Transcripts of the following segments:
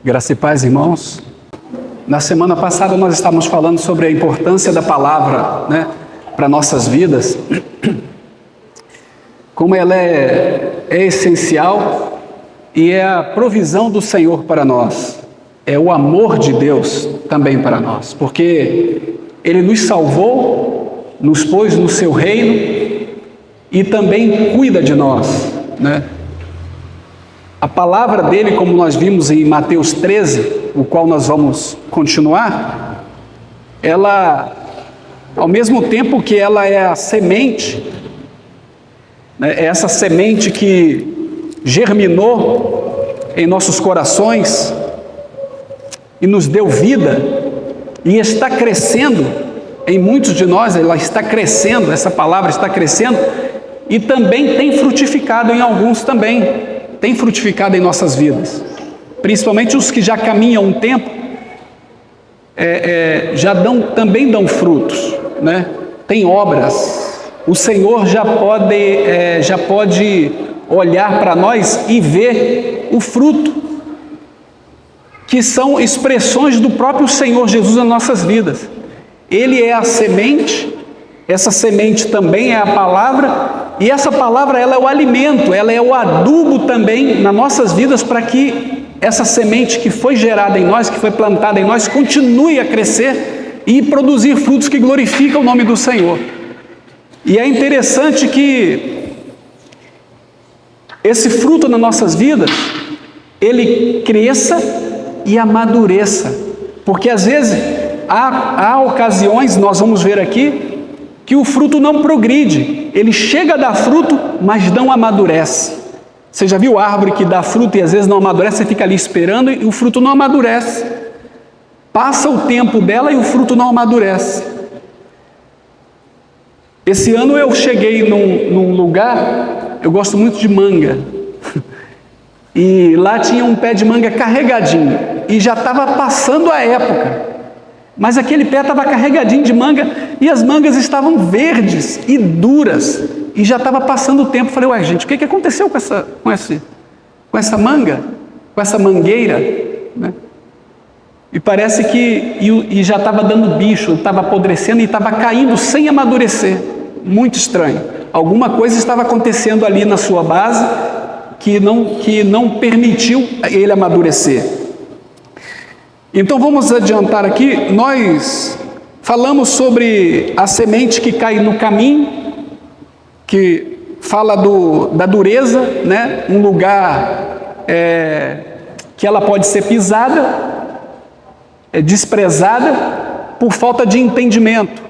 Graça e paz, irmãos. Na semana passada nós estávamos falando sobre a importância da palavra, para nossas vidas, como ela é essencial e é a provisão do Senhor para nós, é o amor de Deus também para nós, porque Ele nos salvou, nos pôs no seu reino e também cuida de nós, A palavra dele, como nós vimos em Mateus 13, o qual nós vamos continuar, ela, ao mesmo tempo que ela é a semente, é essa semente que germinou em nossos corações e nos deu vida e está crescendo em muitos de nós, ela está crescendo, essa palavra está crescendo e também tem frutificado em alguns também. Tem frutificado em nossas vidas, principalmente os que já caminham um tempo, também dão frutos, Tem obras. O Senhor já pode olhar para nós e ver o fruto, que são expressões do próprio Senhor Jesus nas nossas vidas. Ele é a semente, essa semente também é a palavra, e essa palavra ela é o alimento, ela é o adubo também nas nossas vidas para que essa semente que foi gerada em nós, que foi plantada em nós, continue a crescer e produzir frutos que glorificam o nome do Senhor. E é interessante que esse fruto nas nossas vidas, ele cresça e amadureça, porque às vezes há ocasiões, nós vamos ver aqui, que o fruto não progride, ele chega a dar fruto, mas não amadurece. Você já viu árvore que dá fruto e às vezes não amadurece, você fica ali esperando e o fruto não amadurece. Passa o tempo dela e o fruto não amadurece. Esse ano eu cheguei num lugar, eu gosto muito de manga, e lá tinha um pé de manga carregadinho, e já estava passando a época. Mas aquele pé estava carregadinho de manga e as mangas estavam verdes e duras e já estava passando o tempo. Falei, gente, o que aconteceu com essa manga, com essa mangueira? E parece que já estava dando bicho, estava apodrecendo e estava caindo sem amadurecer. Muito estranho. Alguma coisa estava acontecendo ali na sua base que não permitiu ele amadurecer. Então vamos adiantar aqui, nós falamos sobre a semente que cai no caminho, que fala da dureza, um lugar que ela pode ser pisada, desprezada por falta de entendimento.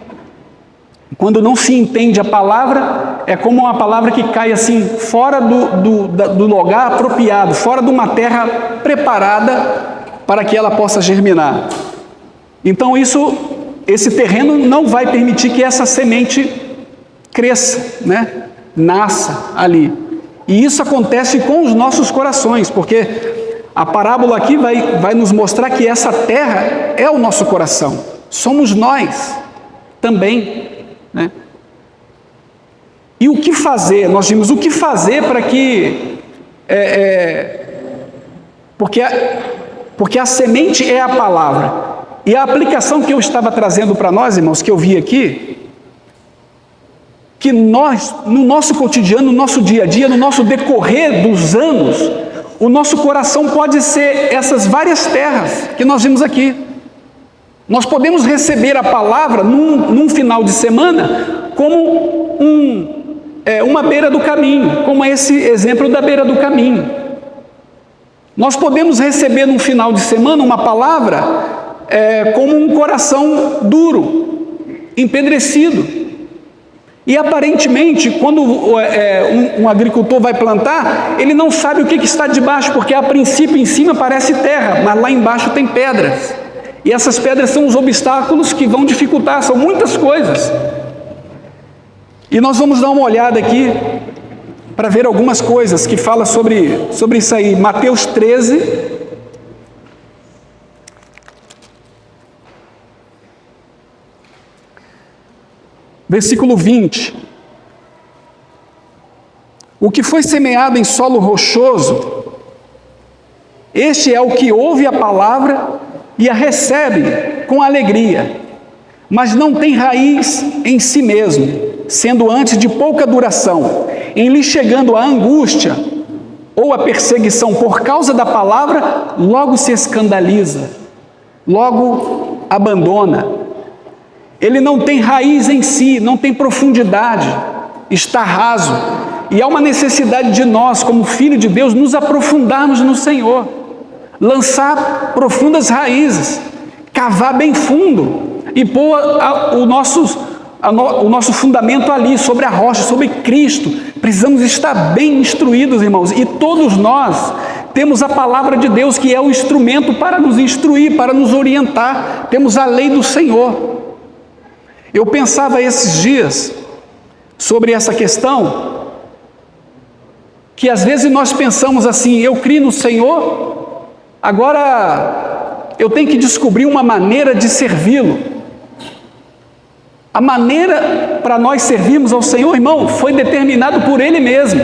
Quando não se entende a palavra, é como uma palavra que cai assim, fora do lugar apropriado, fora de uma terra preparada para que ela possa germinar. Então esse terreno não vai permitir que essa semente cresça, nasça ali. E isso acontece com os nossos corações, porque a parábola aqui vai nos mostrar que essa terra é o nosso coração. Somos nós também, E o que fazer? Nós vimos o que fazer para que... Porque a semente é a palavra. E a aplicação que eu estava trazendo para nós, irmãos, que eu vi aqui, que nós, no nosso cotidiano, no nosso dia a dia, no nosso decorrer dos anos, o nosso coração pode ser essas várias terras que nós vimos aqui. Nós podemos receber a palavra num final de semana como uma beira do caminho, como esse exemplo da beira do caminho. Nós podemos receber num final de semana uma palavra como um coração duro, empedrecido. E aparentemente, quando um agricultor vai plantar, ele não sabe o que está debaixo, porque a princípio em cima parece terra, mas lá embaixo tem pedras. E essas pedras são os obstáculos que vão dificultar, são muitas coisas. E nós vamos dar uma olhada aqui para ver algumas coisas que fala sobre isso aí. Mateus 13, versículo 20. O que foi semeado em solo rochoso, Este é o que ouve a palavra e a recebe com alegria, mas não tem raiz em si mesmo, sendo antes de pouca duração. Em lhe chegando a angústia ou a perseguição por causa da palavra, logo se escandaliza, logo abandona. Ele não tem raiz em si, não tem profundidade, está raso. E há uma necessidade de nós, como filho de Deus, nos aprofundarmos no Senhor, lançar profundas raízes, cavar bem fundo e pôr o nosso fundamento ali, sobre a rocha, sobre Cristo. Precisamos estar bem instruídos, irmãos, e todos nós temos a palavra de Deus, que é o instrumento para nos instruir, para nos orientar. Temos a lei do Senhor. Eu pensava esses dias sobre essa questão, que às vezes nós pensamos assim: eu criei no Senhor, agora eu tenho que descobrir uma maneira de servi-lo. A maneira para nós servirmos ao Senhor, irmão, foi determinado por Ele mesmo.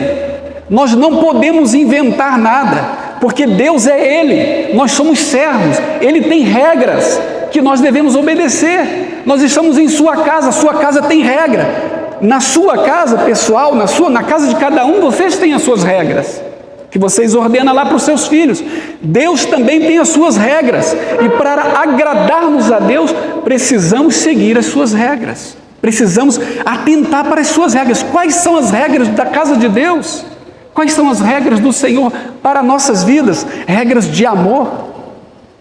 Nós não podemos inventar nada, porque Deus é Ele, nós somos servos, Ele tem regras que nós devemos obedecer. Nós estamos em sua casa tem regra. Na sua casa pessoal, na casa de cada um, vocês têm as suas regras, que vocês ordenam lá para os seus filhos. Deus também tem as suas regras, e para agradarmos a Deus, precisamos seguir as suas regras, precisamos atentar para as suas regras. Quais são as regras da casa de Deus? Quais são as regras do Senhor para nossas vidas? Regras de amor,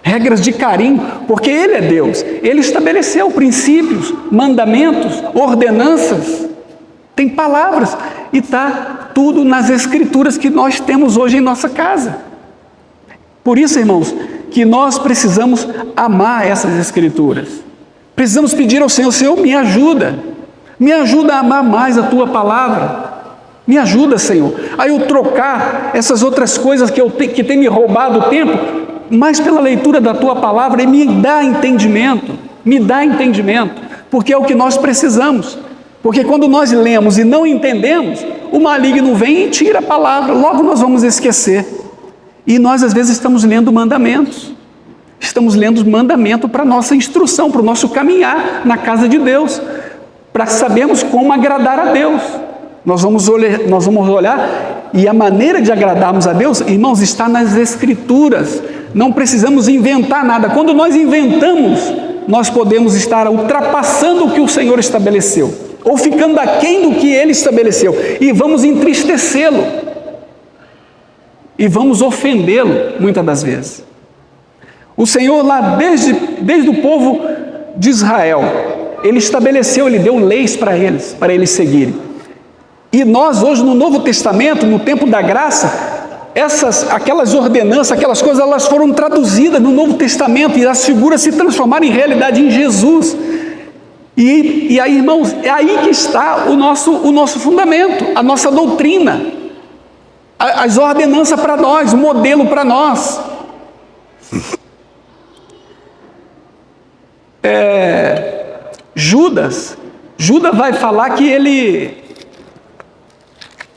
regras de carinho, porque Ele é Deus, Ele estabeleceu princípios, mandamentos, ordenanças, tem palavras, e está tudo nas Escrituras que nós temos hoje em nossa casa. Por isso, irmãos, que nós precisamos amar essas Escrituras, precisamos pedir ao Senhor: Senhor, me ajuda a amar mais a Tua palavra, me ajuda, Senhor, a eu trocar essas outras coisas que tem me roubado o tempo, mas pela leitura da Tua palavra, e me dá entendimento, porque é o que nós precisamos. Porque quando nós lemos e não entendemos, o maligno vem e tira a palavra, logo nós vamos esquecer. E nós às vezes estamos lendo mandamentos, para a nossa instrução, para o nosso caminhar na casa de Deus, para sabermos como agradar a Deus. Nós vamos olhar, e a maneira de agradarmos a Deus, irmãos, está nas Escrituras. Não precisamos inventar nada. Quando nós inventamos, nós podemos estar ultrapassando o que o Senhor estabeleceu, ou ficando aquém do que Ele estabeleceu, e vamos entristecê-lo, e vamos ofendê-lo muitas das vezes. O Senhor lá, desde o povo de Israel, Ele estabeleceu, Ele deu leis para eles seguirem. E nós hoje no Novo Testamento, no tempo da graça, aquelas ordenanças, aquelas coisas, elas foram traduzidas no Novo Testamento, e as figuras se transformaram em realidade em Jesus. E aí, irmãos, é aí que está o nosso fundamento, a nossa doutrina, as ordenanças para nós, o modelo para nós. Judas vai falar que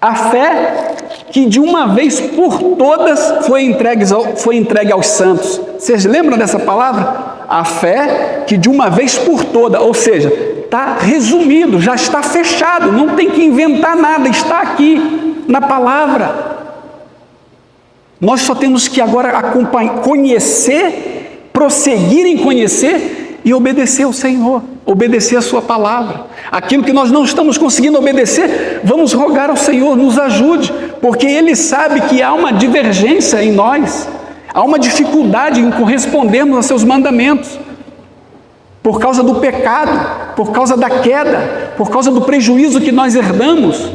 a fé que de uma vez por todas foi entregue aos santos. Vocês lembram dessa palavra? A fé que de uma vez por toda, ou seja, está resumido, já está fechado, não tem que inventar nada, está aqui na palavra. Nós só temos que agora conhecer, prosseguir em conhecer e obedecer ao Senhor, obedecer a sua palavra. Aquilo que nós não estamos conseguindo obedecer, vamos rogar ao Senhor, nos ajude, porque Ele sabe que há uma divergência em nós, há uma dificuldade em correspondermos aos seus mandamentos, por causa do pecado, por causa da queda, por causa do prejuízo que nós herdamos.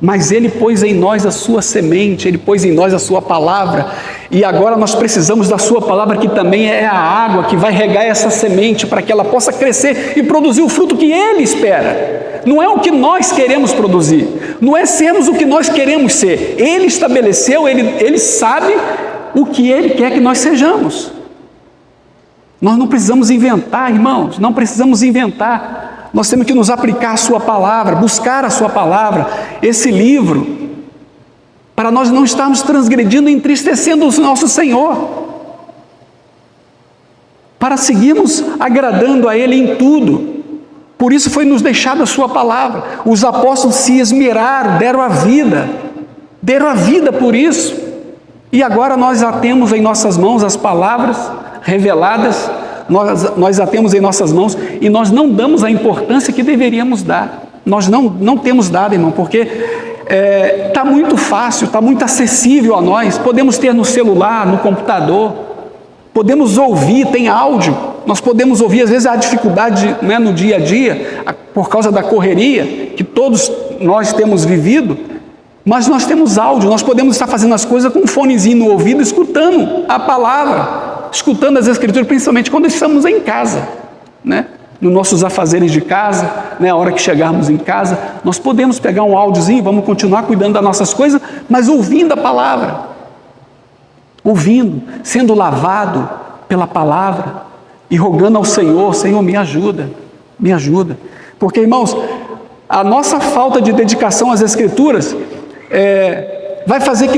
Mas Ele pôs em nós a sua semente, Ele pôs em nós a sua palavra, e agora nós precisamos da sua palavra, que também é a água que vai regar essa semente, para que ela possa crescer e produzir o fruto que Ele espera. Não é o que nós queremos produzir, não é sermos o que nós queremos ser. Ele estabeleceu, Ele sabe o que Ele quer que nós sejamos. Nós não precisamos inventar, irmãos, não precisamos inventar. Nós temos que nos aplicar a sua palavra, buscar a sua palavra, esse livro, para nós não estarmos transgredindo e entristecendo o nosso Senhor, para seguirmos agradando a Ele em tudo. Por isso foi nos deixada a sua palavra. Os apóstolos se esmeraram, deram a vida por isso. E agora nós já temos em nossas mãos as palavras reveladas, nós já temos em nossas mãos, e nós não damos a importância que deveríamos dar. Nós não temos dado, irmão, porque está muito fácil, está muito acessível a nós. Podemos ter no celular, no computador, podemos ouvir, tem áudio, nós podemos ouvir. Às vezes há dificuldade, né, no dia a dia, por causa da correria que todos nós temos vivido, mas nós temos áudio, nós podemos estar fazendo as coisas com um fonezinho no ouvido, escutando a palavra, escutando as Escrituras, principalmente quando estamos em casa, né? Nos nossos afazeres de casa, né? A hora que chegarmos em casa, nós podemos pegar um áudiozinho, vamos continuar cuidando das nossas coisas, mas ouvindo a palavra, ouvindo, sendo lavado pela palavra e rogando ao Senhor: Senhor, me ajuda, porque, irmãos, a nossa falta de dedicação às Escrituras vai fazer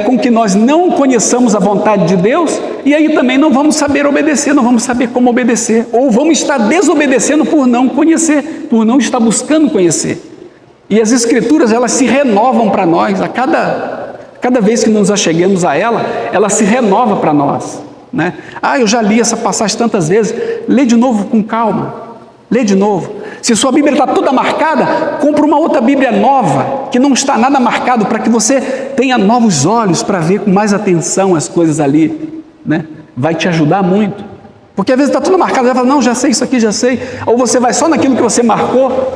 com que nós não conheçamos a vontade de Deus, e aí também não vamos saber obedecer, não vamos saber como obedecer, ou vamos estar desobedecendo por não conhecer, por não estar buscando conhecer. E as Escrituras, elas se renovam para nós, a cada vez que nos achegamos a ela se renova para nós, né? Eu já li essa passagem tantas vezes. Lê de novo com calma, lê de novo. Se sua Bíblia está toda marcada, compra uma outra Bíblia nova, que não está nada marcado, para que você tenha novos olhos para ver com mais atenção as coisas ali, né? Vai te ajudar muito, porque às vezes está tudo marcado, você vai falar: não, já sei isso aqui, já sei. Ou você vai só naquilo que você marcou.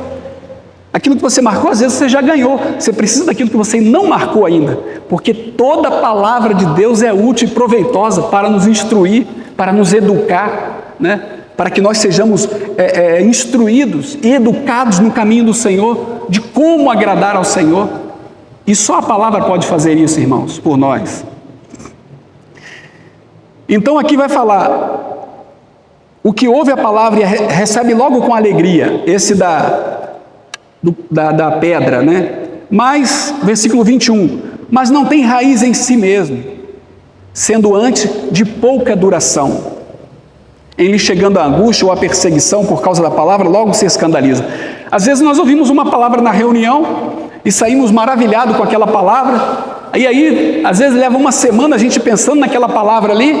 Aquilo que você marcou, às vezes você já ganhou. Você precisa daquilo que você não marcou ainda, porque toda a palavra de Deus é útil e proveitosa para nos instruir, para nos educar, né? Para que nós sejamos instruídos e educados no caminho do Senhor, de como agradar ao Senhor. E só a palavra pode fazer isso, irmãos, por nós. Então aqui vai falar: o que ouve a palavra e recebe logo com alegria, esse da pedra, né? Mas, versículo 21, mas não tem raiz em si mesmo, sendo antes de pouca duração. Em lhe chegando a angústia ou a perseguição por causa da palavra, logo se escandaliza. Às vezes nós ouvimos uma palavra na reunião e saímos maravilhados com aquela palavra, e aí às vezes leva uma semana a gente pensando naquela palavra ali,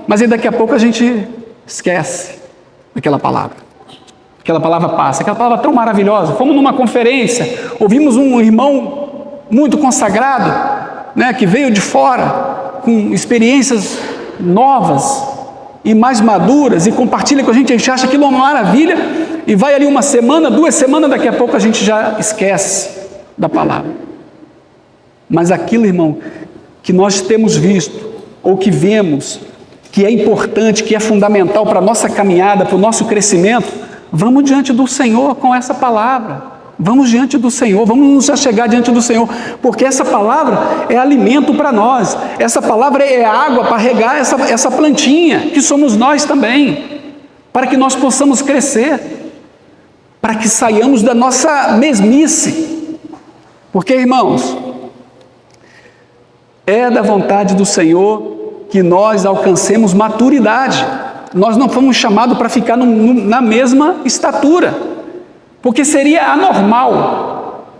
mas aí daqui a pouco a gente esquece daquela palavra. Aquela palavra passa, aquela palavra tão maravilhosa. Fomos numa conferência, ouvimos um irmão muito consagrado, né, que veio de fora, com experiências novas e mais maduras, e compartilha com a gente acha aquilo uma maravilha, e vai ali uma semana, 2 semanas, daqui a pouco a gente já esquece da palavra. Mas aquilo, irmão, que nós temos visto, ou que vemos, que é importante, que é fundamental para a nossa caminhada, para o nosso crescimento, vamos diante do Senhor com essa palavra. Vamos diante do Senhor, vamos nos achegar diante do Senhor, porque essa palavra é alimento para nós, essa palavra é água para regar essa plantinha, que somos nós também, para que nós possamos crescer, para que saiamos da nossa mesmice, porque, irmãos, é da vontade do Senhor que nós alcancemos maturidade. Nós não fomos chamados para ficar na mesma estatura, porque seria anormal,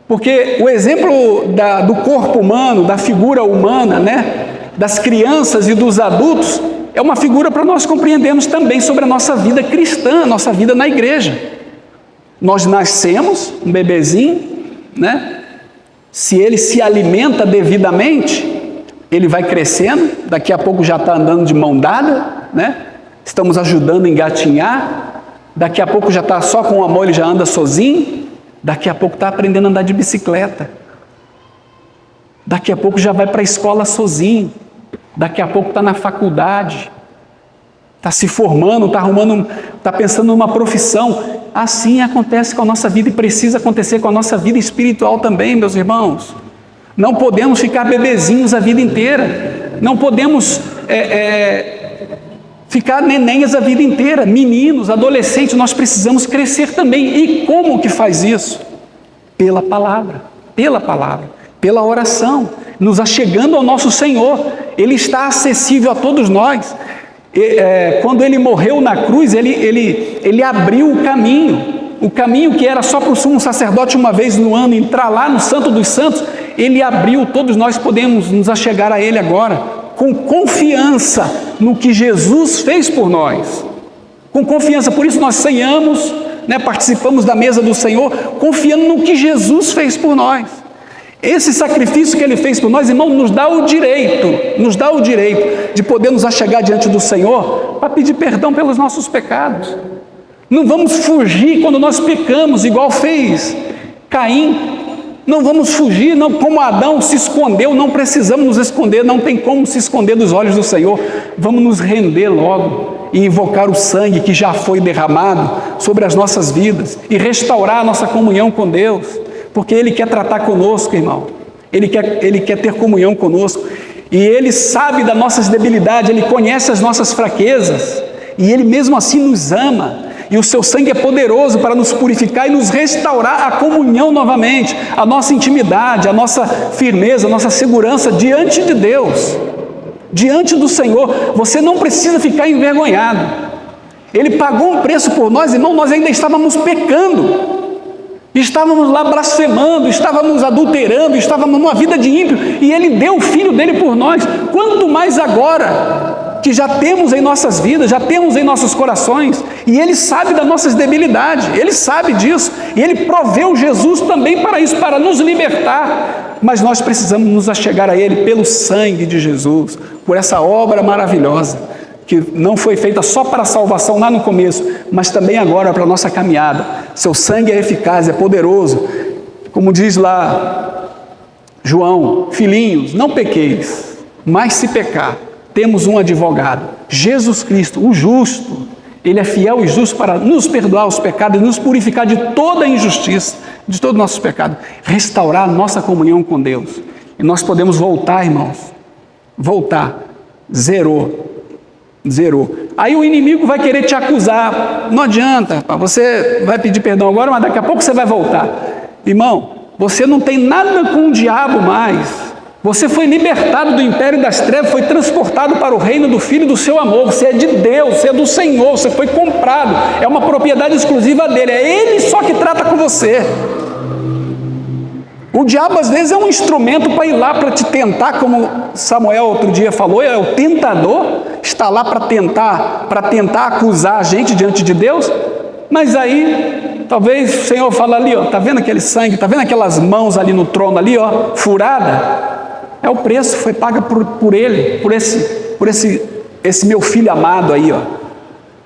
porque o exemplo do corpo humano, da figura humana, né, das crianças e dos adultos, é uma figura para nós compreendermos também sobre a nossa vida cristã, a nossa vida na igreja. Nós nascemos, um bebezinho, né, se ele se alimenta devidamente, ele vai crescendo, daqui a pouco já está andando de mão dada, né, estamos ajudando a engatinhar. Daqui a pouco já está só com o amor, ele já anda sozinho. Daqui a pouco está aprendendo a andar de bicicleta. Daqui a pouco já vai para a escola sozinho. Daqui a pouco está na faculdade. Está se formando, está pensando numa profissão. Assim acontece com a nossa vida e precisa acontecer com a nossa vida espiritual também, meus irmãos. Não podemos ficar bebezinhos a vida inteira. Não podemos ficar nenéns a vida inteira, meninos, adolescentes. Nós precisamos crescer também. E como que faz isso? Pela palavra, pela oração, nos achegando ao nosso Senhor. Ele está acessível a todos nós. Quando Ele morreu na cruz, Ele abriu o caminho que era só para o sumo sacerdote uma vez no ano entrar lá no Santo dos Santos. Ele abriu, todos nós podemos nos achegar a Ele agora, com confiança no que Jesus fez por nós, com confiança. Por isso nós ceiamos, participamos da mesa do Senhor, confiando no que Jesus fez por nós. Esse sacrifício que Ele fez por nós, irmão, nos dá o direito de poder nos achegar diante do Senhor para pedir perdão pelos nossos pecados. Não vamos fugir quando nós pecamos, igual fez Caim. Não vamos fugir, não, como Adão se escondeu, não precisamos nos esconder, não tem como se esconder dos olhos do Senhor. Vamos nos render logo e invocar o sangue que já foi derramado sobre as nossas vidas e restaurar a nossa comunhão com Deus, porque Ele quer tratar conosco, irmão. Ele quer ter comunhão conosco, e Ele sabe das nossas debilidades, Ele conhece as nossas fraquezas, e Ele mesmo assim nos ama. E o seu sangue é poderoso para nos purificar e nos restaurar a comunhão novamente, a nossa intimidade, a nossa firmeza, a nossa segurança diante de Deus, diante do Senhor. Você não precisa ficar envergonhado. Ele pagou um preço por nós, irmão. Nós ainda estávamos pecando, estávamos lá blasfemando, estávamos adulterando, estávamos numa vida de ímpio, e Ele deu o Filho dele por nós. Quanto mais agora que já temos em nossas vidas, já temos em nossos corações, e Ele sabe das nossas debilidades, Ele sabe disso, e Ele proveu Jesus também para isso, para nos libertar. Mas nós precisamos nos achegar a Ele pelo sangue de Jesus, por essa obra maravilhosa, que não foi feita só para a salvação lá no começo, mas também agora para a nossa caminhada. Seu sangue é eficaz, é poderoso, como diz lá João: filhinhos, não pequeis, mas se pecar, temos um advogado, Jesus Cristo, o justo. Ele é fiel e justo para nos perdoar os pecados e nos purificar de toda a injustiça, de todos os nossos pecados, restaurar a nossa comunhão com Deus. E nós podemos voltar, irmãos, zerou. Aí o inimigo vai querer te acusar. Não adianta, você vai pedir perdão agora, mas daqui a pouco você vai voltar. Irmão, você não tem nada com o diabo mais. Você foi libertado do império das trevas, foi transportado para o reino do Filho do seu amor. Você é de Deus, você é do Senhor, você foi comprado, é uma propriedade exclusiva dele, é Ele só que trata com você. O diabo às vezes é um instrumento para ir lá para te tentar, como Samuel outro dia falou, é o tentador, está lá para tentar acusar a gente diante de Deus. Mas aí, talvez o Senhor fala ali, ó, está vendo aquele sangue, está vendo aquelas mãos ali no trono ali, ó, furada? É o preço, foi pago por Ele, por esse meu filho amado aí, ó.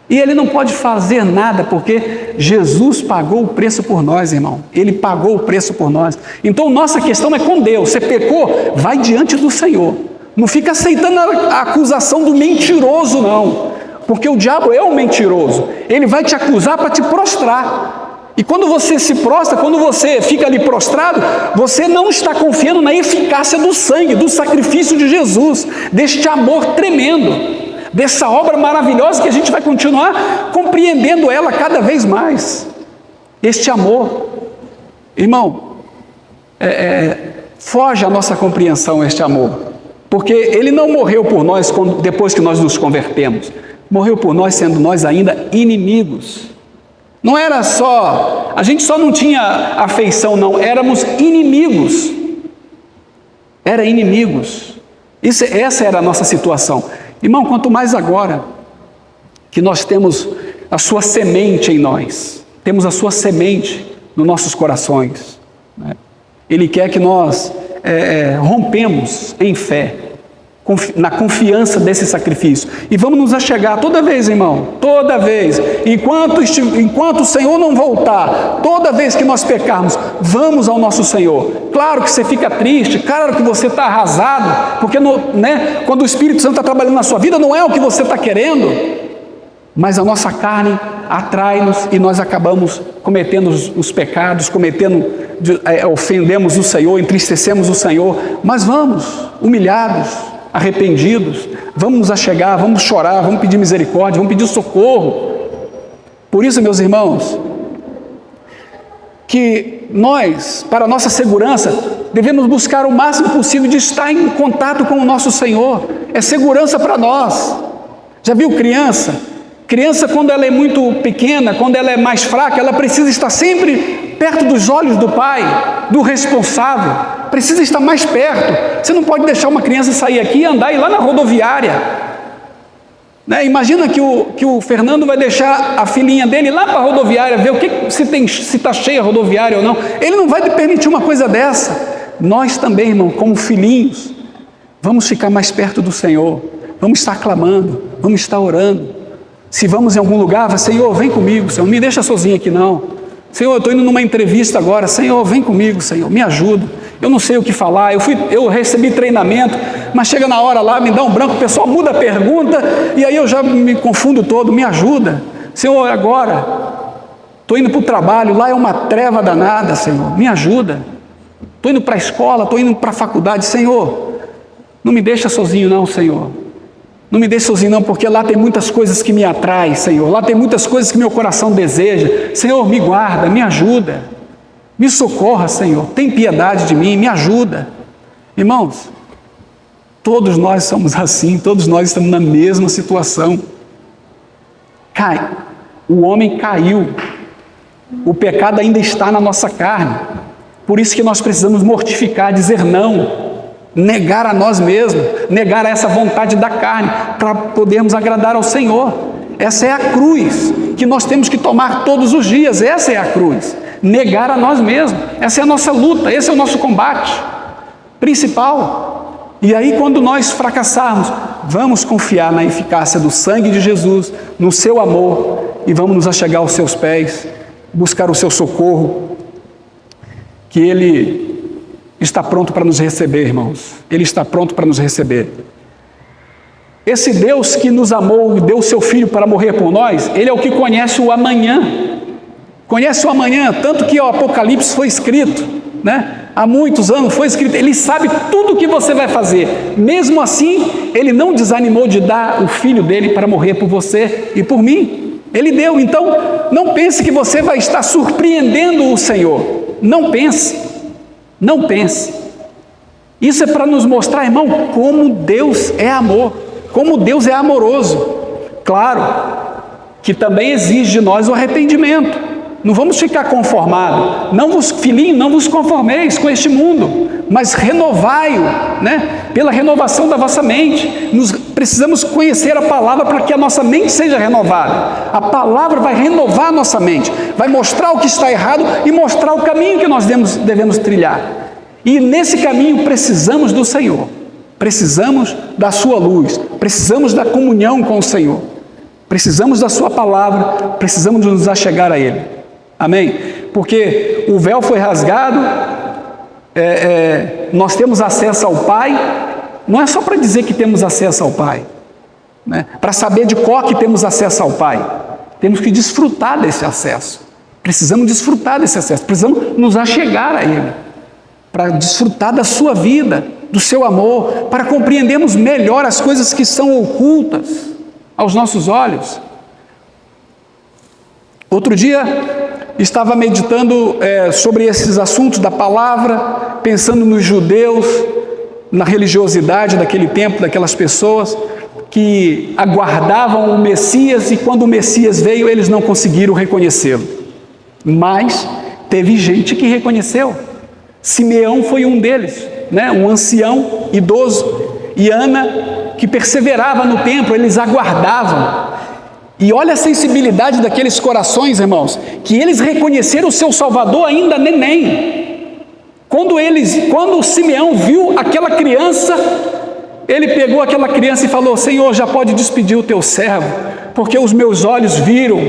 E Ele não pode fazer nada, porque Jesus pagou o preço por nós, irmão. Ele pagou o preço por nós. Então nossa questão é com Deus. Você pecou, vai diante do Senhor. Não fica aceitando a acusação do mentiroso, não. Porque o diabo é um mentiroso. Ele vai te acusar para te prostrar. E quando você se prostra, quando você fica ali prostrado, você não está confiando na eficácia do sangue, do sacrifício de Jesus, deste amor tremendo, dessa obra maravilhosa que a gente vai continuar compreendendo ela cada vez mais. Este amor, irmão, foge à nossa compreensão este amor, porque Ele não morreu por nós depois que nós nos convertemos, morreu por nós sendo nós ainda inimigos. Não era só, a gente só não tinha afeição, não, éramos inimigos. Essa era a nossa situação. Irmão, quanto mais agora que nós temos a sua semente em nós, temos a sua semente nos nossos corações, né? Ele quer que nós rompemos em fé, na confiança desse sacrifício, e vamos nos achegar toda vez, irmão, toda vez, enquanto o Senhor não voltar, toda vez que nós pecarmos, vamos ao nosso Senhor. Claro que você fica triste, claro que você está arrasado, porque quando o Espírito Santo está trabalhando na sua vida, não é o que você está querendo, mas a nossa carne atrai-nos e nós acabamos cometendo os pecados, ofendemos o Senhor, entristecemos o Senhor. Mas vamos, humilhados, arrependidos, vamos nos achegar, vamos chorar, vamos pedir misericórdia, vamos pedir socorro. Por isso, meus irmãos, que nós, para a nossa segurança, devemos buscar o máximo possível de estar em contato com o nosso Senhor. É segurança para nós. Já viu criança? Criança, quando ela é muito pequena, quando ela é mais fraca, ela precisa estar sempre perto dos olhos do pai, do responsável. Precisa estar mais perto. Você não pode deixar uma criança sair aqui e andar e ir lá na rodoviária. Né? Imagina que o Fernando vai deixar a filhinha dele lá para a rodoviária, ver se está cheia a rodoviária ou não. Ele não vai permitir uma coisa dessa. Nós também, irmão, como filhinhos, vamos ficar mais perto do Senhor. Vamos estar clamando, vamos estar orando. Se vamos em algum lugar, Senhor, vem comigo, Senhor, não me deixa sozinho aqui não. Senhor, eu estou indo numa entrevista agora, Senhor, vem comigo, Senhor, me ajuda. Eu não sei o que falar, eu recebi treinamento, mas chega na hora lá, me dá um branco, o pessoal muda a pergunta, e aí eu já me confundo todo, me ajuda. Senhor, agora, estou indo para o trabalho, lá é uma treva danada, Senhor, me ajuda. Estou indo para a escola, estou indo para a faculdade, Senhor, não me deixa sozinho não, Senhor. Não me deixe sozinho não, porque lá tem muitas coisas que me atraem, Senhor. Lá tem muitas coisas que meu coração deseja. Senhor, me guarda, me ajuda. Me socorra, Senhor. Tem piedade de mim, me ajuda. Irmãos, todos nós somos assim, todos nós estamos na mesma situação. O homem caiu. O pecado ainda está na nossa carne. Por isso que nós precisamos mortificar, dizer não. Negar a nós mesmos, negar a essa vontade da carne, para podermos agradar ao Senhor. Essa é a cruz que nós temos que tomar todos os dias, essa é a cruz, negar a nós mesmos, essa é a nossa luta, esse é o nosso combate principal. E aí quando nós fracassarmos, vamos confiar na eficácia do sangue de Jesus, no seu amor, e vamos nos achegar aos seus pés, buscar o seu socorro, que Ele está pronto para nos receber, irmãos. Ele está pronto para nos receber. Esse Deus que nos amou e deu o seu Filho para morrer por nós, Ele é o que conhece o amanhã. Conhece o amanhã, tanto que o Apocalipse foi escrito, né? Há muitos anos foi escrito. Ele sabe tudo o que você vai fazer. Mesmo assim, Ele não desanimou de dar o Filho dEle para morrer por você e por mim. Ele deu. Então, não pense que você vai estar surpreendendo o Senhor. Não pense. Não pense. Isso é para nos mostrar, irmão, como Deus é amor, como Deus é amoroso. Claro que também exige de nós o arrependimento. Não vamos ficar conformados. Filhinho, não vos conformeis com este mundo, mas renovai-o, né? Pela renovação da vossa mente. Precisamos conhecer a palavra para que a nossa mente seja renovada. A palavra vai renovar a nossa mente, vai mostrar o que está errado e mostrar o caminho que nós devemos trilhar. E nesse caminho precisamos do Senhor, precisamos da sua luz, precisamos da comunhão com o Senhor, precisamos da sua palavra, precisamos de nos achegar a Ele. Amém? Porque o véu foi rasgado, nós temos acesso ao Pai. Não é só para dizer que temos acesso ao Pai, né? Para saber de qual que temos acesso ao Pai. Temos que desfrutar desse acesso. Precisamos desfrutar desse acesso. Precisamos nos achegar a Ele, para desfrutar da sua vida, do seu amor, para compreendermos melhor as coisas que são ocultas aos nossos olhos. Outro dia, estava meditando sobre esses assuntos da palavra, pensando nos judeus, na religiosidade daquele tempo, daquelas pessoas que aguardavam o Messias, e quando o Messias veio, eles não conseguiram reconhecê-lo. Mas teve gente que reconheceu. Simeão foi um deles, né? Um ancião idoso, e Ana, que perseverava no templo, eles aguardavam. E olha a sensibilidade daqueles corações, irmãos, que eles reconheceram o seu Salvador ainda neném. Quando Simeão viu aquela criança, ele pegou aquela criança e falou: Senhor, já pode despedir o teu servo, porque os meus olhos viram.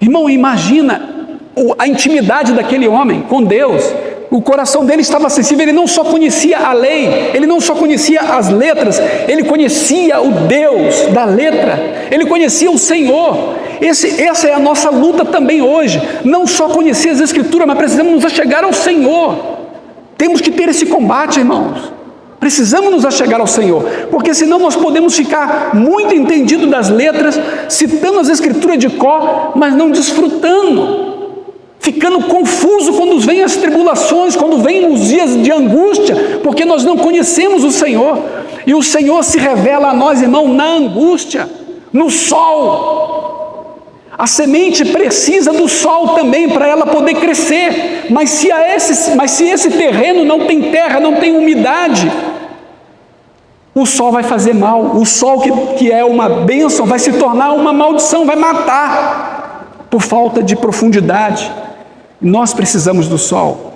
Irmão, imagina a intimidade daquele homem com Deus. O coração dele estava sensível. Ele não só conhecia a lei, ele não só conhecia as letras, ele conhecia o Deus da letra, ele conhecia o Senhor. Essa é a nossa luta também hoje. Não só conhecer as Escrituras, mas precisamos nos achegar ao Senhor. Temos que ter esse combate, irmãos. Precisamos nos achegar ao Senhor, porque senão nós podemos ficar muito entendidos das letras, citando as Escrituras de cor, mas não desfrutando, ficando confuso quando vêm as tribulações, quando vêm os dias de angústia, porque nós não conhecemos o Senhor, e o Senhor se revela a nós, irmão, na angústia, no sol. A semente precisa do sol também para ela poder crescer, mas se esse terreno não tem terra, não tem umidade, o sol vai fazer mal. O sol que é uma bênção vai se tornar uma maldição, vai matar por falta de profundidade. Nós precisamos do sol,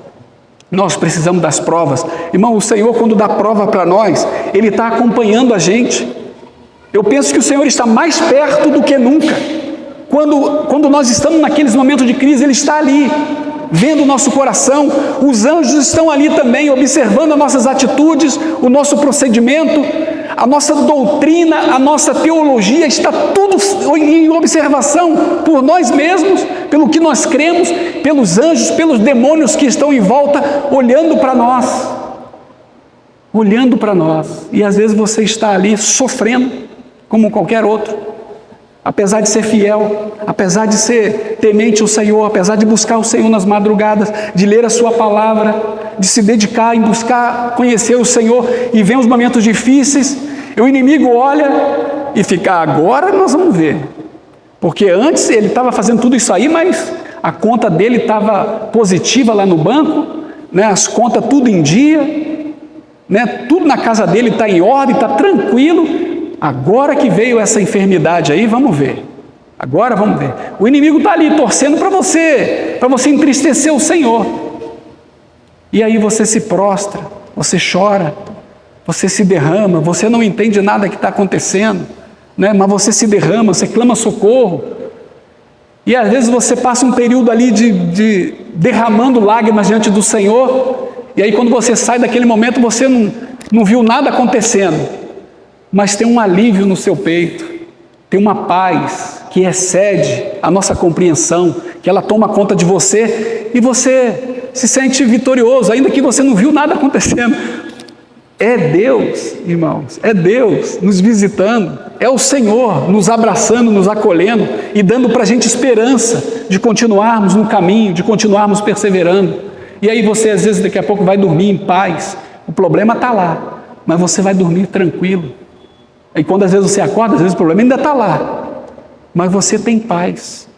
nós precisamos das provas. Irmão, o Senhor, quando dá prova para nós, Ele está acompanhando a gente. Eu penso que o Senhor está mais perto do que nunca. Quando nós estamos naqueles momentos de crise, Ele está ali, vendo o nosso coração. Os anjos estão ali também, observando as nossas atitudes, o nosso procedimento, a nossa doutrina, a nossa teologia, está tudo em observação por nós mesmos, pelo que nós cremos, pelos anjos, pelos demônios que estão em volta, olhando para nós. Olhando para nós. E às vezes você está ali sofrendo, como qualquer outro. Apesar de ser fiel, apesar de ser temente ao Senhor, apesar de buscar o Senhor nas madrugadas, de ler a sua palavra, de se dedicar em buscar conhecer o Senhor, e vem os momentos difíceis, e o inimigo olha e fica, agora nós vamos ver, porque antes ele estava fazendo tudo isso aí, mas a conta dele estava positiva lá no banco, né? As contas tudo em dia, né? Tudo na casa dele está em ordem, está tranquilo. Agora que veio essa enfermidade aí, vamos ver. Agora vamos ver. O inimigo está ali torcendo para você entristecer o Senhor. E aí você se prostra, você chora, você se derrama, você não entende nada que está acontecendo, né? Mas você se derrama, você clama socorro. E às vezes você passa um período ali de derramando lágrimas diante do Senhor, e aí quando você sai daquele momento, você não viu nada acontecendo. Mas tem um alívio no seu peito, tem uma paz que excede a nossa compreensão, que ela toma conta de você e você se sente vitorioso, ainda que você não viu nada acontecendo. É Deus, irmãos, é Deus nos visitando, é o Senhor nos abraçando, nos acolhendo e dando para a gente esperança de continuarmos no caminho, de continuarmos perseverando. E aí você às vezes daqui a pouco vai dormir em paz, o problema está lá, mas você vai dormir tranquilo. E quando às vezes você acorda, às vezes o problema ainda está lá, mas você tem paz,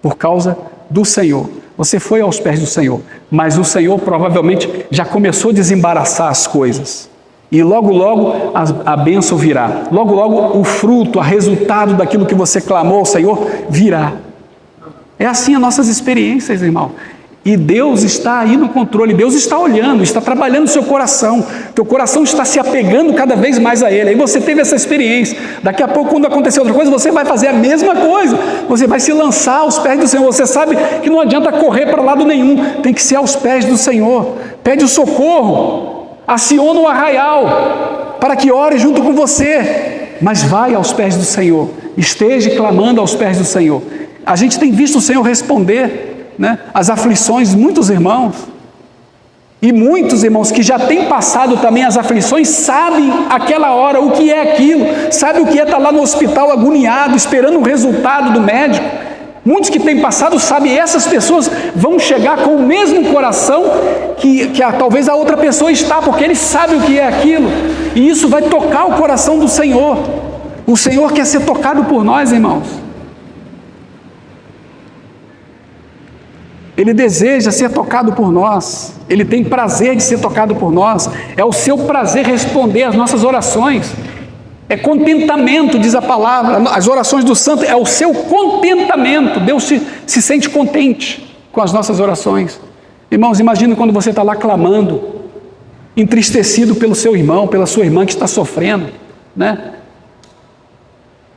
por causa do Senhor. Você foi aos pés do Senhor, mas o Senhor provavelmente já começou a desembaraçar as coisas, e logo logo a bênção virá, logo logo o fruto, o resultado daquilo que você clamou ao Senhor virá. É assim as nossas experiências, irmão. E Deus está aí no controle, Deus está olhando, está trabalhando no seu coração, teu coração está se apegando cada vez mais a Ele. Aí você teve essa experiência, daqui a pouco quando acontecer outra coisa, você vai fazer a mesma coisa, você vai se lançar aos pés do Senhor. Você sabe que não adianta correr para lado nenhum, tem que ser aos pés do Senhor. Pede o socorro, aciona o arraial, para que ore junto com você, mas vai aos pés do Senhor, esteja clamando aos pés do Senhor. A gente tem visto o Senhor responder, né, as aflições de muitos irmãos, e muitos irmãos que já têm passado também as aflições, sabem aquela hora o que é aquilo, sabem o que é estar lá no hospital agoniado, esperando o resultado do médico. Muitos que têm passado sabem, essas pessoas vão chegar com o mesmo coração que talvez a outra pessoa está, porque eles sabem o que é aquilo, e isso vai tocar o coração do Senhor. O Senhor quer ser tocado por nós, irmãos. Ele deseja ser tocado por nós, Ele tem prazer de ser tocado por nós, é o seu prazer responder às nossas orações, é contentamento, diz a palavra, as orações do santo é o seu contentamento, Deus se sente contente com as nossas orações. Irmãos, imagina quando você está lá clamando, entristecido pelo seu irmão, pela sua irmã que está sofrendo, né?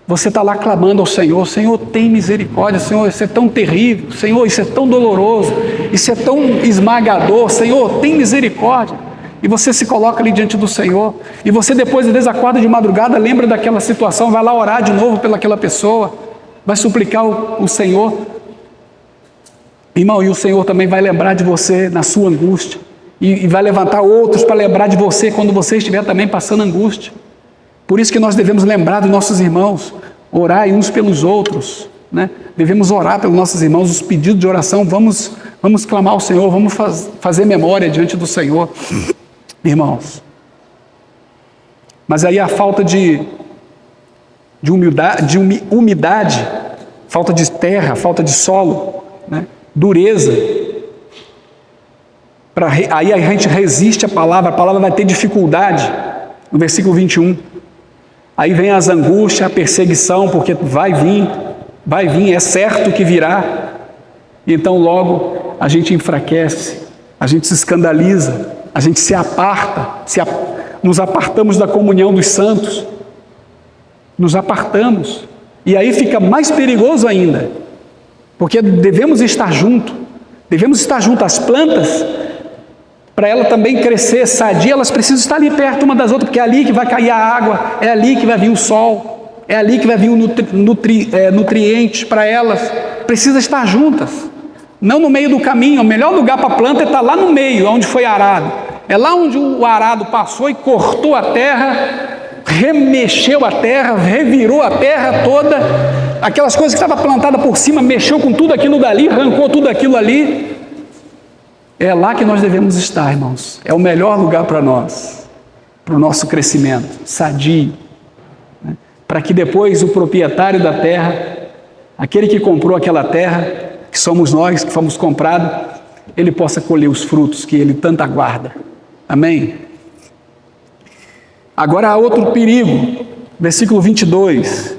Você está lá clamando ao Senhor, Senhor, tem misericórdia, Senhor, isso é tão terrível, Senhor, isso é tão doloroso, isso é tão esmagador, Senhor, tem misericórdia. E você se coloca ali diante do Senhor, e você depois, às vezes, acorda de madrugada, lembra daquela situação, vai lá orar de novo pelaquela pessoa, vai suplicar o Senhor. Irmão, e o Senhor também vai lembrar de você na sua angústia, e vai levantar outros para lembrar de você quando você estiver também passando angústia. Por isso que nós devemos lembrar dos nossos irmãos, orar uns pelos outros, né? Devemos orar pelos nossos irmãos, os pedidos de oração, vamos clamar ao Senhor, vamos fazer memória diante do Senhor, irmãos. Mas aí a falta de umidade, falta de terra, falta de solo, né? Dureza. Aí a gente resiste à palavra, a palavra vai ter dificuldade. No versículo 21. Aí vem as angústias, a perseguição, porque vai vir, é certo que virá. E então logo a gente enfraquece, a gente se escandaliza, a gente se aparta, nos apartamos da comunhão dos santos, nos apartamos. E aí fica mais perigoso ainda, porque devemos estar juntos. As plantas, para ela também crescer sadia, elas precisam estar ali perto uma das outras, porque é ali que vai cair a água, é ali que vai vir o sol, é ali que vai vir o nutriente para elas. Precisa estar juntas, não no meio do caminho. O melhor lugar para a planta é estar lá no meio, onde foi arado. É lá onde o arado passou e cortou a terra, remexeu a terra, revirou a terra toda, aquelas coisas que estavam plantadas por cima, mexeu com tudo aquilo dali, arrancou tudo aquilo ali. É lá que nós devemos estar, irmãos. É o melhor lugar para nós, para o nosso crescimento, sadio, né? Para que depois o proprietário da terra, aquele que comprou aquela terra, que somos nós, que fomos comprados, ele possa colher os frutos que ele tanto aguarda. Amém? Agora há outro perigo, versículo 22.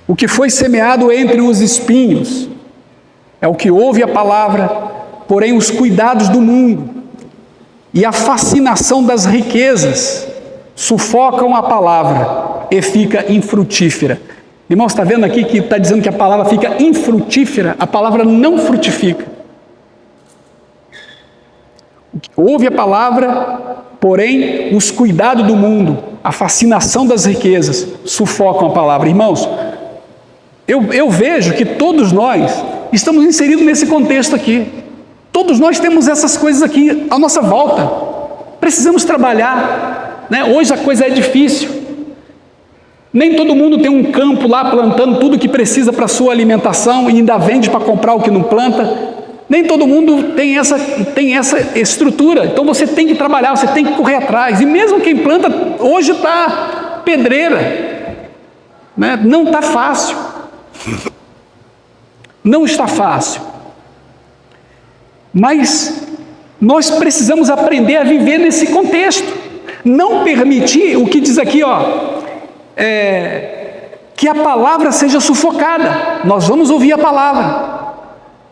O que foi semeado entre os espinhos é o que ouve a palavra, porém os cuidados do mundo e a fascinação das riquezas sufocam a palavra e fica infrutífera. Irmãos, está vendo aqui que está dizendo que a palavra fica infrutífera? A palavra não frutifica. Ouve a palavra, porém os cuidados do mundo, a fascinação das riquezas sufocam a palavra. Irmãos, eu vejo que todos nós estamos inseridos nesse contexto aqui. Todos nós temos essas coisas aqui à nossa volta. Precisamos trabalhar, né? Hoje a coisa é difícil. Nem todo mundo tem um campo lá plantando tudo que precisa para a sua alimentação e ainda vende para comprar o que não planta. Nem todo mundo tem essa estrutura. Então você tem que trabalhar, você tem que correr atrás. E mesmo quem planta, hoje está pedreira, né? Não está fácil. Não está fácil. Mas nós precisamos aprender a viver nesse contexto. Não permitir o que diz aqui, que a palavra seja sufocada. Nós vamos ouvir a palavra,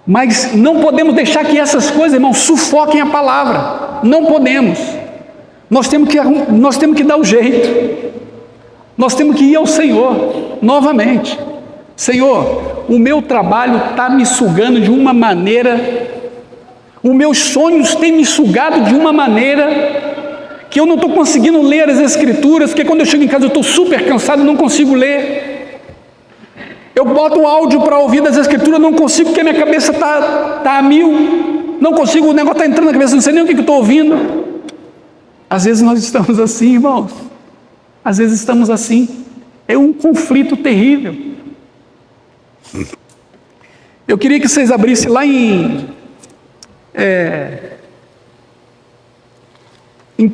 mas não podemos deixar que essas coisas, irmãos, sufoquem a palavra. Não podemos. Nós temos que dar o jeito. Nós temos que ir ao Senhor novamente. Senhor, o meu trabalho está me sugando de uma maneira, os meus sonhos têm me sugado de uma maneira que eu não estou conseguindo ler as Escrituras, porque quando eu chego em casa eu estou super cansado, não consigo ler. Eu boto um áudio para ouvir das Escrituras, não consigo, porque a minha cabeça está a mil, não consigo, o negócio está entrando na cabeça, não sei nem o que eu estou ouvindo. Às vezes nós estamos assim, irmãos, às vezes estamos assim, é um conflito terrível. Eu queria que vocês abrissem lá em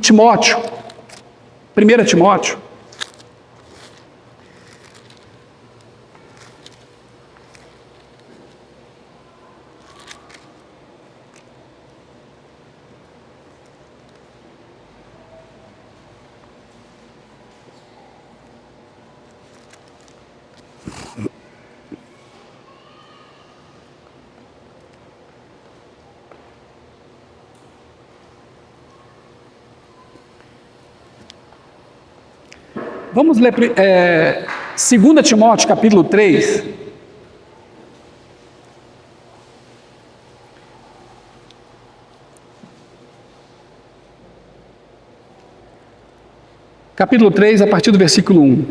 Timóteo, 1 Timóteo, vamos ler 2 Timóteo capítulo 3. Capítulo 3, a partir do versículo 1.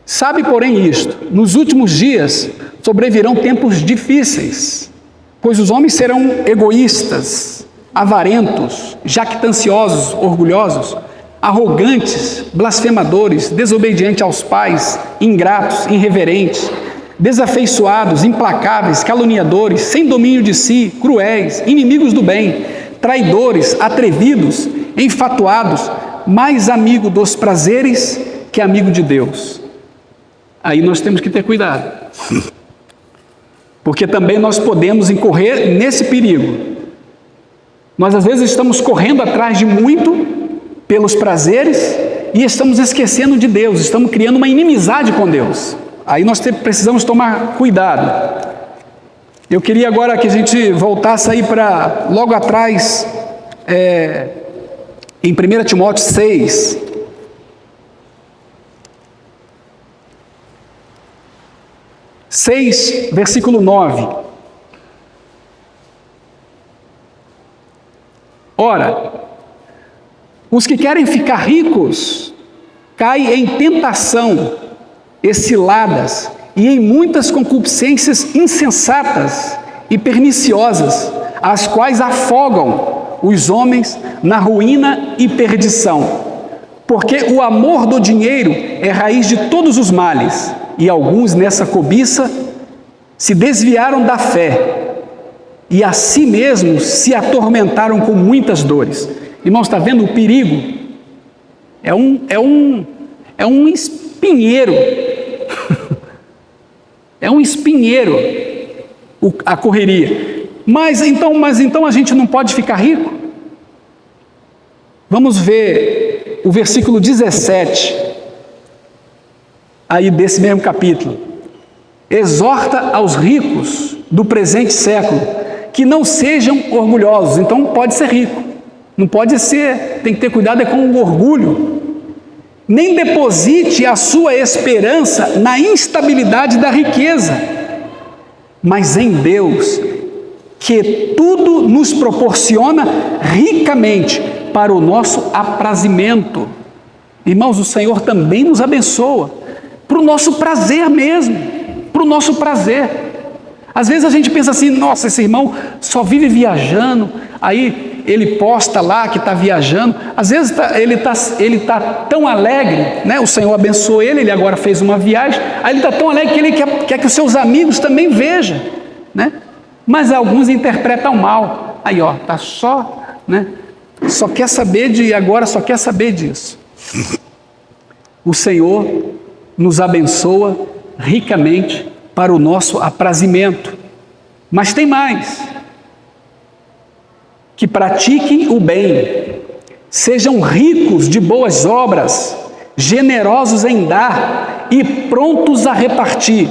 Sabe, porém, isto: nos últimos dias sobrevirão tempos difíceis, pois os homens serão egoístas, avarentos, jactanciosos, orgulhosos, arrogantes, blasfemadores, desobedientes aos pais, ingratos, irreverentes, desafeiçoados, implacáveis, caluniadores, sem domínio de si, cruéis, inimigos do bem, traidores, atrevidos, enfatuados, mais amigo dos prazeres que amigo de Deus. Aí nós temos que ter cuidado, porque também nós podemos incorrer nesse perigo. Nós às vezes estamos correndo atrás de muito pelos prazeres e estamos esquecendo de Deus, estamos criando uma inimizade com Deus. Aí nós precisamos tomar cuidado. Eu queria agora que a gente voltasse aí para logo atrás, em 1 Timóteo 6. Versículo 9. Ora, os que querem ficar ricos caem em tentação, ciladas e em muitas concupiscências insensatas e perniciosas, as quais afogam os homens na ruína e perdição. Porque o amor do dinheiro é raiz de todos os males, e alguns nessa cobiça se desviaram da fé e a si mesmos se atormentaram com muitas dores. Irmãos, está vendo o perigo? É um espinheiro. É um espinheiro a correria. Mas então a gente não pode ficar rico? Vamos ver o versículo 17, aí desse mesmo capítulo. Exorta aos ricos do presente século que não sejam orgulhosos. Então pode ser rico, não pode ser, tem que ter cuidado com o orgulho. Nem deposite a sua esperança na instabilidade da riqueza, mas em Deus, que tudo nos proporciona ricamente para o nosso aprazimento. Irmãos, o Senhor também nos abençoa, para o nosso prazer mesmo, para o nosso prazer. Às vezes a gente pensa assim, nossa, esse irmão só vive viajando, aí ele posta lá que está viajando, às vezes ele tá tão alegre, né? O Senhor abençoou ele agora fez uma viagem, aí ele está tão alegre que ele quer que os seus amigos também vejam, né? Mas alguns interpretam mal, aí ó, tá só, né? Só quer saber só quer saber disso. O Senhor nos abençoa ricamente para o nosso aprazimento, mas tem mais. Que pratiquem o bem, sejam ricos de boas obras, generosos em dar e prontos a repartir,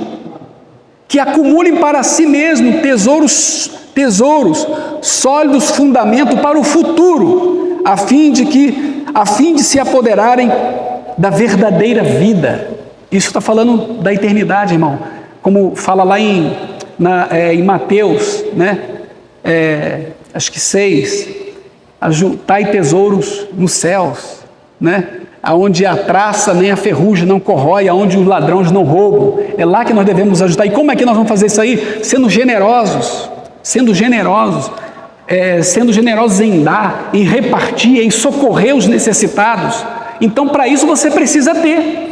que acumulem para si mesmo tesouros, sólidos fundamentos para o futuro, a fim de se apoderarem da verdadeira vida. Isso está falando da eternidade, irmão, como fala lá em Mateus, né? Acho que 6, ajuntai tesouros nos céus, né? Aonde a traça nem a ferrugem não corrói, aonde os ladrões não roubam, é lá que nós devemos ajuntar. E como é que nós vamos fazer isso aí? Sendo generosos em dar, em repartir, em socorrer os necessitados. Então, para isso você precisa ter.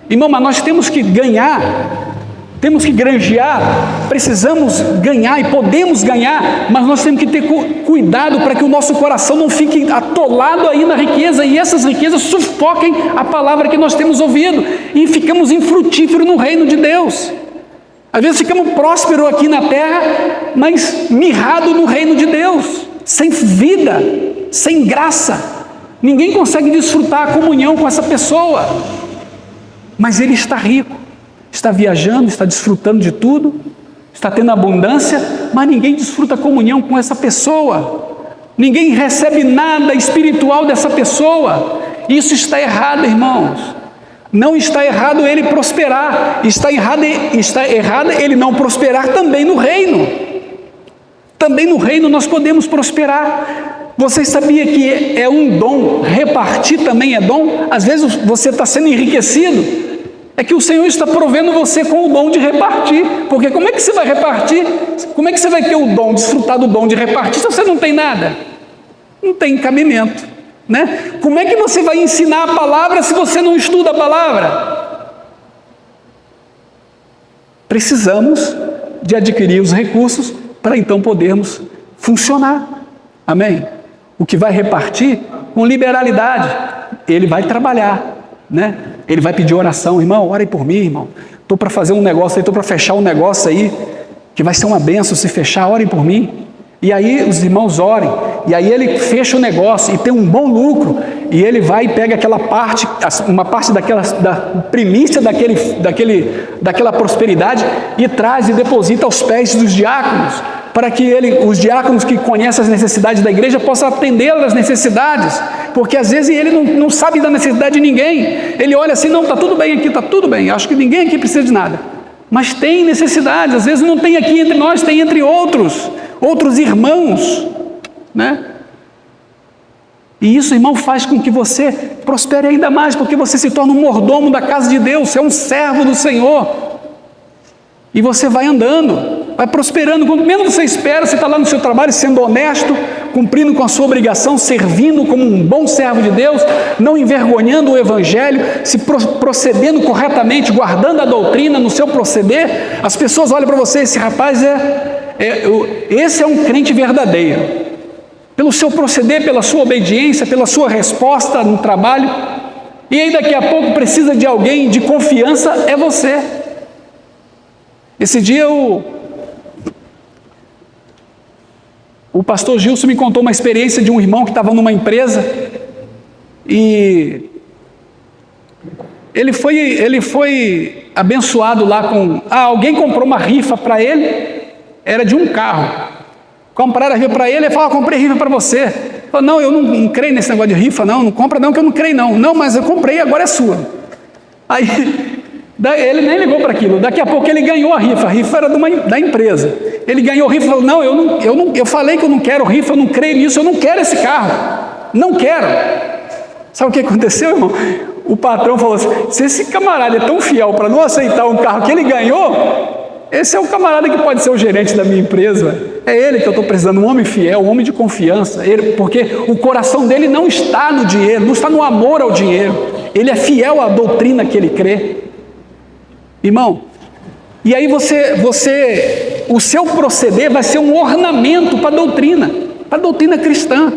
Irmão, mas nós temos que ganhar, temos que granjear, precisamos ganhar e podemos ganhar, mas nós temos que ter cuidado para que o nosso coração não fique atolado aí na riqueza e essas riquezas sufoquem a palavra que nós temos ouvido e ficamos infrutíferos no reino de Deus. Às vezes ficamos prósperos aqui na terra, mas mirrado no reino de Deus, sem vida, sem graça. Ninguém consegue desfrutar a comunhão com essa pessoa, mas ele está rico, está viajando, está desfrutando de tudo, está tendo abundância, mas ninguém desfruta a comunhão com essa pessoa, ninguém recebe nada espiritual dessa pessoa. Isso está errado, irmãos. Não está errado ele prosperar, está errado ele não prosperar também no reino. Também no reino nós podemos prosperar. Você sabia que é um dom, repartir também é dom? Às vezes você está sendo enriquecido, é que o Senhor está provendo você com o dom de repartir, porque como é que você vai repartir? Como é que você vai ter o dom, desfrutar do dom de repartir se você não tem nada? Não tem cabimento, né? Como é que você vai ensinar a palavra se você não estuda a palavra? Precisamos de adquirir os recursos para então podermos funcionar. Amém? O que vai repartir com liberalidade, ele vai trabalhar, né? Ele vai pedir oração, irmão, orem por mim, irmão. Estou para fazer um negócio aí, estou para fechar um negócio aí, que vai ser uma bênção se fechar, orem por mim. E aí os irmãos orem, e aí ele fecha o negócio e tem um bom lucro, e ele vai e pega aquela parte, uma parte da primícia daquela prosperidade e traz e deposita aos pés dos diáconos, para que os diáconos que conhecem as necessidades da igreja possam atender às necessidades, porque às vezes ele não sabe da necessidade de ninguém, ele olha assim, não, está tudo bem aqui, está tudo bem, acho que ninguém aqui precisa de nada, mas tem necessidade, às vezes não tem aqui entre nós, tem entre outros irmãos, né? E isso, irmão, faz com que você prospere ainda mais, porque você se torna um mordomo da casa de Deus, você é um servo do Senhor, e você vai andando, vai prosperando, quando menos você espera, você está lá no seu trabalho sendo honesto, cumprindo com a sua obrigação, servindo como um bom servo de Deus, não envergonhando o Evangelho, se procedendo corretamente, guardando a doutrina no seu proceder, as pessoas olham para você, esse rapaz esse é um crente verdadeiro, pelo seu proceder, pela sua obediência, pela sua resposta no trabalho, e aí daqui a pouco precisa de alguém de confiança, é você. Esse dia o pastor Gilson me contou uma experiência de um irmão que estava numa empresa, e ele foi abençoado lá com, alguém comprou uma rifa para ele, era de um carro, compraram a rifa para ele, ele falou, comprei rifa para você, ele falou, não, eu não creio nesse negócio de rifa, não compra não, que eu não creio não, mas eu comprei, agora é sua. Aí ele nem ligou para aquilo, daqui a pouco ele ganhou a rifa era da empresa, ele ganhou a rifa, falou, não, eu falei que eu não quero rifa, eu não creio nisso, eu não quero esse carro, não quero. Sabe o que aconteceu, irmão? O patrão falou assim, se esse camarada é tão fiel para não aceitar um carro que ele ganhou, esse é o camarada que pode ser o gerente da minha empresa, é ele que eu estou precisando, um homem fiel, um homem de confiança, porque o coração dele não está no dinheiro, não está no amor ao dinheiro, ele é fiel à doutrina que ele crê. Irmão, e aí o seu proceder vai ser um ornamento para a doutrina cristã,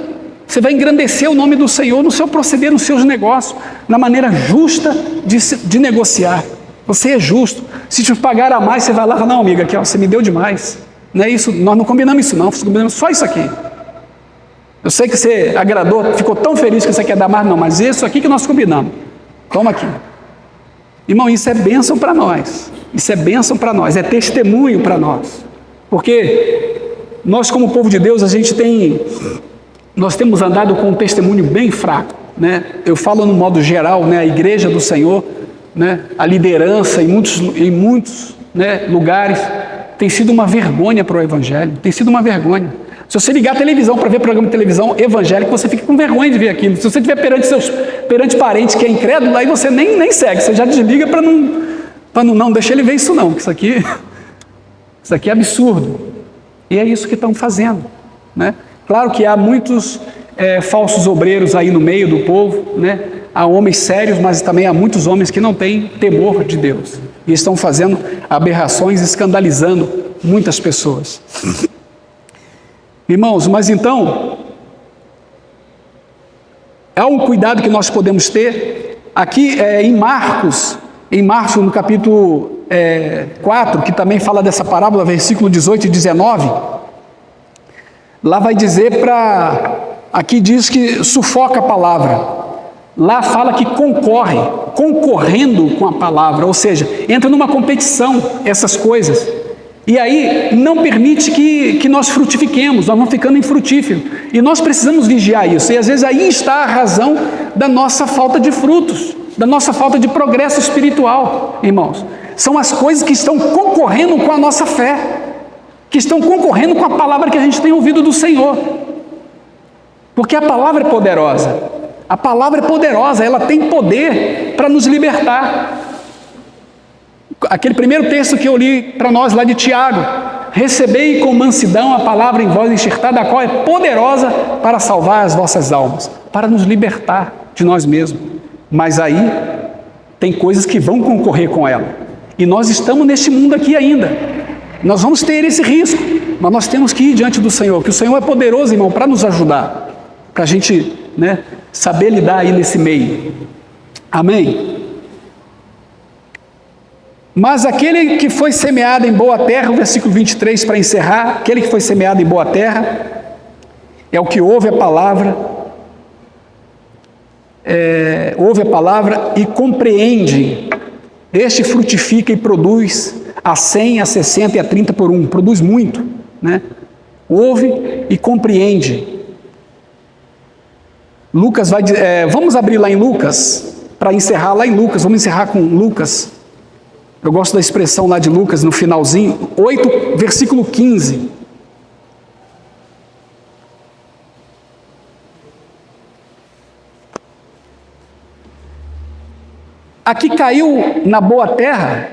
você vai engrandecer o nome do Senhor no seu proceder, nos seus negócios, na maneira justa de negociar. Você é justo, se te pagar a mais, você vai lá e fala, não amiga, aqui, você me deu demais, não é isso, nós não combinamos isso não, combinamos só isso aqui, eu sei que você agradou, ficou tão feliz que você quer dar mais, não, mas isso aqui que nós combinamos, toma aqui. Irmão, isso é bênção para nós, é testemunho para nós, porque nós como povo de Deus, nós temos andado com um testemunho bem fraco, né? Eu falo no modo geral, né? A igreja do Senhor, né? A liderança em muitos né, lugares, tem sido uma vergonha para o Evangelho, tem sido uma vergonha. Se você ligar a televisão para ver programa de televisão evangélico, você fica com vergonha de ver aquilo. Se você estiver perante parentes que é incrédulo, aí você nem segue, você já desliga para não deixar ele ver isso não, que isso aqui é absurdo. E é isso que estão fazendo, né? Claro que há muitos falsos obreiros aí no meio do povo, né? Há homens sérios, mas também há muitos homens que não têm temor de Deus e estão fazendo aberrações, escandalizando muitas pessoas. Irmãos, mas então, há um cuidado que nós podemos ter, aqui em Marcos no capítulo 4, que também fala dessa parábola, versículo 18 e 19, lá vai dizer aqui diz que sufoca a palavra, lá fala que concorrendo com a palavra, ou seja, entra numa competição essas coisas, e aí não permite que nós frutifiquemos, nós vamos ficando infrutíferos, e nós precisamos vigiar isso, e às vezes aí está a razão da nossa falta de frutos, da nossa falta de progresso espiritual, irmãos, são as coisas que estão concorrendo com a nossa fé, que estão concorrendo com a palavra que a gente tem ouvido do Senhor, porque a palavra é poderosa, ela tem poder para nos libertar. Aquele primeiro texto que eu li para nós lá de Tiago, recebei com mansidão a palavra em vós enxertada, a qual é poderosa para salvar as vossas almas, para nos libertar de nós mesmos. Mas aí tem coisas que vão concorrer com ela. E nós estamos neste mundo aqui ainda. Nós vamos ter esse risco, mas nós temos que ir diante do Senhor, que o Senhor é poderoso, irmão, para nos ajudar, para a gente, saber lidar aí nesse meio. Amém? Mas aquele que foi semeado em boa terra, o versículo 23 para encerrar, aquele que foi semeado em boa terra, é o que ouve a palavra, e compreende. Este frutifica e produz a 100, a 60 e a 30 por um, produz muito, ouve e compreende. Lucas vai dizer, vamos abrir lá em Lucas, para encerrar lá em Lucas, vamos encerrar com Lucas. Eu gosto da expressão lá de Lucas, no finalzinho, 8, versículo 15. Aqui caiu na boa terra,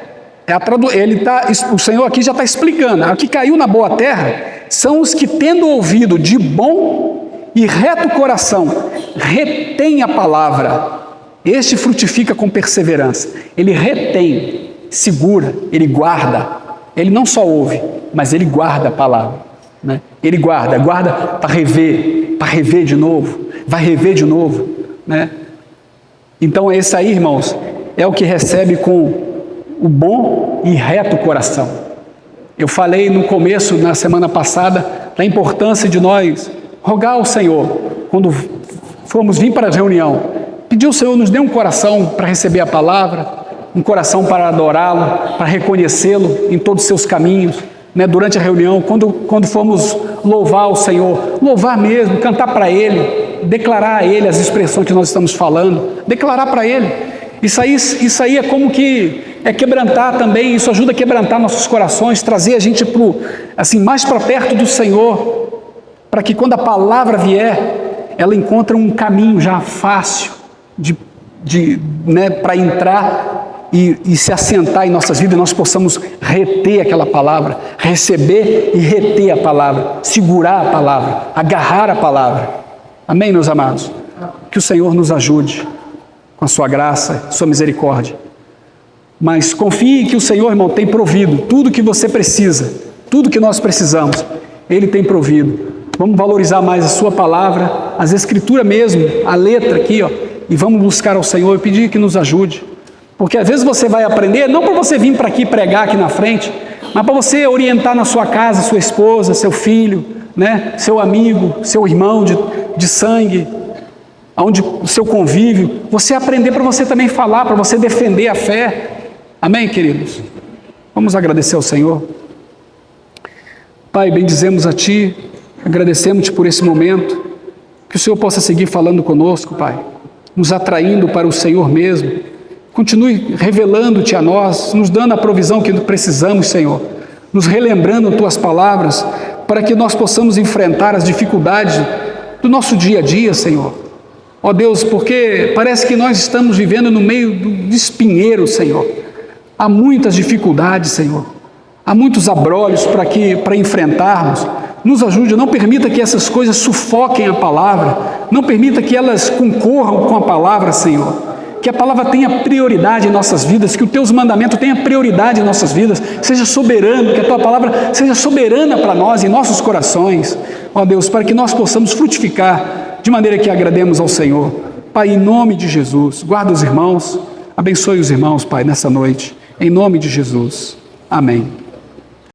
o Senhor aqui já está explicando, aqui caiu na boa terra, são os que tendo ouvido de bom e reto coração, retém a palavra, este frutifica com perseverança. Ele retém, segura, ele guarda, ele não só ouve, mas ele guarda a palavra, ele guarda para rever de novo, vai rever de novo, Então esse aí, irmãos, é o que recebe com o bom e reto coração. Eu falei no começo, na semana passada, da importância de nós rogar ao Senhor, quando formos vir para a reunião, pedir ao Senhor nos dê um coração para receber a palavra, um coração para adorá-lo, para reconhecê-lo em todos os seus caminhos, durante a reunião, quando formos louvar o Senhor, louvar mesmo, cantar para Ele, declarar a Ele as expressões que nós estamos falando, declarar para Ele. Isso aí é como que quebrantar também, isso ajuda a quebrantar nossos corações, trazer a gente mais para perto do Senhor, para que quando a palavra vier, ela encontre um caminho já fácil para entrar e se assentar em nossas vidas, e nós possamos reter aquela palavra, receber e reter a palavra, segurar a palavra, agarrar a palavra. Amém, meus amados? Que o Senhor nos ajude com a sua graça, sua misericórdia. Mas confie que o Senhor, irmão, tem provido tudo que você precisa, tudo que nós precisamos, Ele tem provido. Vamos valorizar mais a sua palavra, as escrituras mesmo, a letra aqui, e vamos buscar ao Senhor e pedir que nos ajude. Porque às vezes você vai aprender, não para você vir para aqui pregar aqui na frente, mas para você orientar na sua casa, sua esposa, seu filho, seu amigo, seu irmão de sangue, onde o seu convívio, você aprender para você também falar, para você defender a fé. Amém, queridos? Vamos agradecer ao Senhor. Pai, bendizemos a Ti, agradecemos-Te por esse momento, que o Senhor possa seguir falando conosco, Pai, nos atraindo para o Senhor mesmo, continue revelando-Te a nós, nos dando a provisão que precisamos, Senhor, nos relembrando Tuas palavras, para que nós possamos enfrentar as dificuldades do nosso dia a dia, Senhor. Ó Deus, porque parece que nós estamos vivendo no meio de espinheiro, Senhor. Há muitas dificuldades, Senhor. Há muitos abrolhos para enfrentarmos. Nos ajude, não permita que essas coisas sufoquem a palavra. Não permita que elas concorram com a palavra, Senhor. Que a palavra tenha prioridade em nossas vidas, que os Teus mandamentos tenham prioridade em nossas vidas. Seja soberano, que a Tua palavra seja soberana para nós, em nossos corações. Ó Deus, para que nós possamos frutificar de maneira que agrademos ao Senhor. Pai, em nome de Jesus, guarda os irmãos, abençoe os irmãos, Pai, nessa noite, em nome de Jesus. Amém.